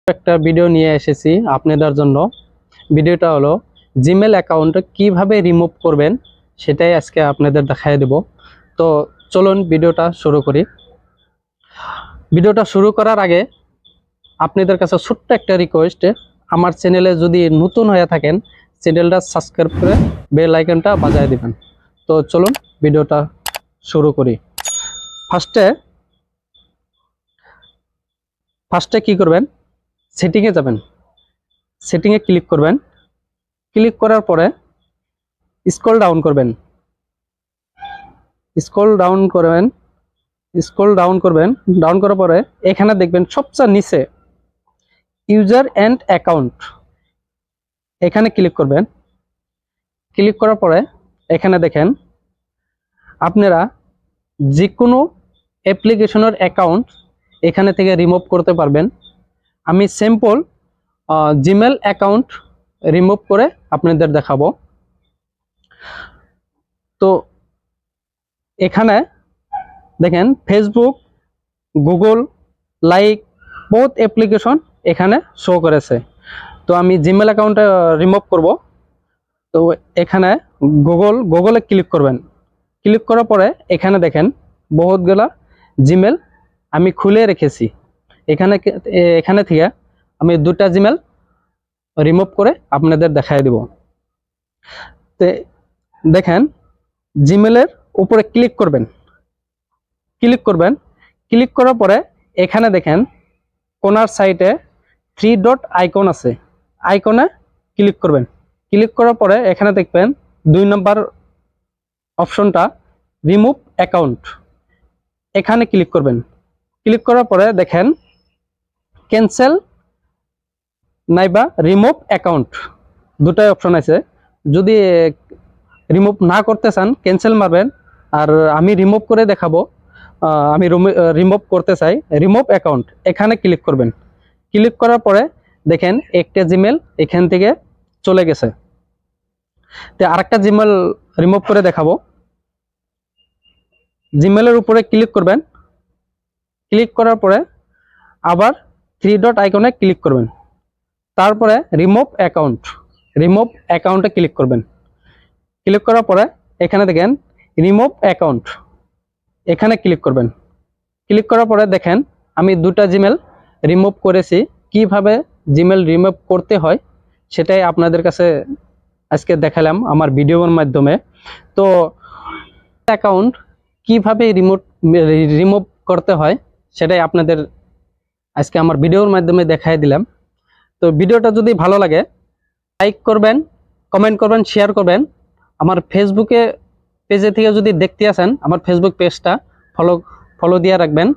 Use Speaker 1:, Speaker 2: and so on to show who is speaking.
Speaker 1: একটা ভিডিও নিয়ে এসেছি আপনাদের জন্য। ভিডিওটা হলো জিমেল অ্যাকাউন্ট কিভাবে রিমুভ করবেন সেটাই আজকে আপনাদের দেখায় দেব। তো চলুন ভিডিওটা শুরু করি। ভিডিওটা শুরু করার আগে আপনাদের কাছে ছোট্ট একটা রিকোয়েস্ট, আমার চ্যানেলে যদি নতুন হয়ে থাকেন চ্যানেলটা সাবস্ক্রাইব করে বেল আইকনটা বাজায় দিবেন। তো চলুন ভিডিওটা শুরু করি। ফার্স্টে কি করবেন, সেটিংয়ে যাবেন, সেটিংয়ে ক্লিক করবেন। ক্লিক করার পরে স্ক্রল ডাউন করবেন, ডাউন করার পরে এখানে দেখবেন সবচেয়ে নিচে ইউজার অ্যান্ড অ্যাকাউন্ট, এখানে ক্লিক করবেন। ক্লিক করার পরে এখানে দেখেন আপনারা যে কোনো অ্যাপ্লিকেশনের অ্যাকাউন্ট এখানে থেকে রিমুভ করতে পারবেন। আমি সিম্পল জিমেল অ্যাকাউন্ট রিমুভ করে আপনাদের দেখাবো। তো এখানে দেখেন ফেসবুক, গুগল, লাইক বহুত অ্যাপ্লিকেশন এখানে শো করেছে। তো আমি জিমেল অ্যাকাউন্টে রিমুভ করব। তো এখানে গুগলে ক্লিক করবেন। ক্লিক করার পরে এখানে দেখেন বহুতগুলা জিমেল আমি খুলে রেখেছি। এখানে থেকে আমি দুটা জিমেল রিমুভ করে আপনাদের দেখাই দেব। তো দেখেন জিমেলের উপরে ক্লিক করবেন। ক্লিক করার পরে এখানে দেখেন কোনার সাইডে 3 ডট আইকন আছে, আইকনে ক্লিক করবেন। ক্লিক করার পরে এখানে দেখবেন 2 নম্বর অপশনটা রিমুভ অ্যাকাউন্ট, এখানে ক্লিক করবেন। ক্লিক করার পরে দেখেন ক্যান্সেল নাইবা রিমুভ অ্যাকাউন্ট দুটাই অপশন আছে। যদি রিমুভ না করতে চান ক্যান্সেল মারবেন, আর আমি রিমুভ করে দেখাবো। আমি রিমুভ করতে চাই, রিমুভ অ্যাকাউন্ট এখানে ক্লিক করবেন। ক্লিক করার পরে দেখেন একটা জিমেল এখান থেকে চলে গেছে। তো আরেকটা জিমেল রিমুভ করে দেখাবো। জিমেলের উপরে ক্লিক করবেন। ক্লিক করার পরে আবার 3 ডট আইকনে ক্লিক করবেন। তারপরে রিমুভ অ্যাকাউন্টে ক্লিক করবেন। ক্লিক করার পরে এখানে দেখেন রিমুভ অ্যাকাউন্ট, এখানে ক্লিক করবেন। ক্লিক করার পরে দেখেন আমি দুটা জিমেল রিমুভ করেছি। কিভাবে জিমেল রিমুভ করতে হয় সেটাই আপনাদের কাছে আজকে দেখালাম আমার ভিডিওর মাধ্যমে। তো অ্যাকাউন্ট কিভাবে রিমুভ করতে হয় সেটাই আপনাদের আজকে আমার ভিডিওর মাধ্যমে দেখাই দিলাম। তো ভিডিওটা যদি ভালো লাগে লাইক করবেন, কমেন্ট করবেন, শেয়ার করবেন। আমার ফেসবুকে পেজে থেকে যদি দেখতে আসেন আমার ফেসবুক পেজটা ফলো দিয়ে রাখবেন।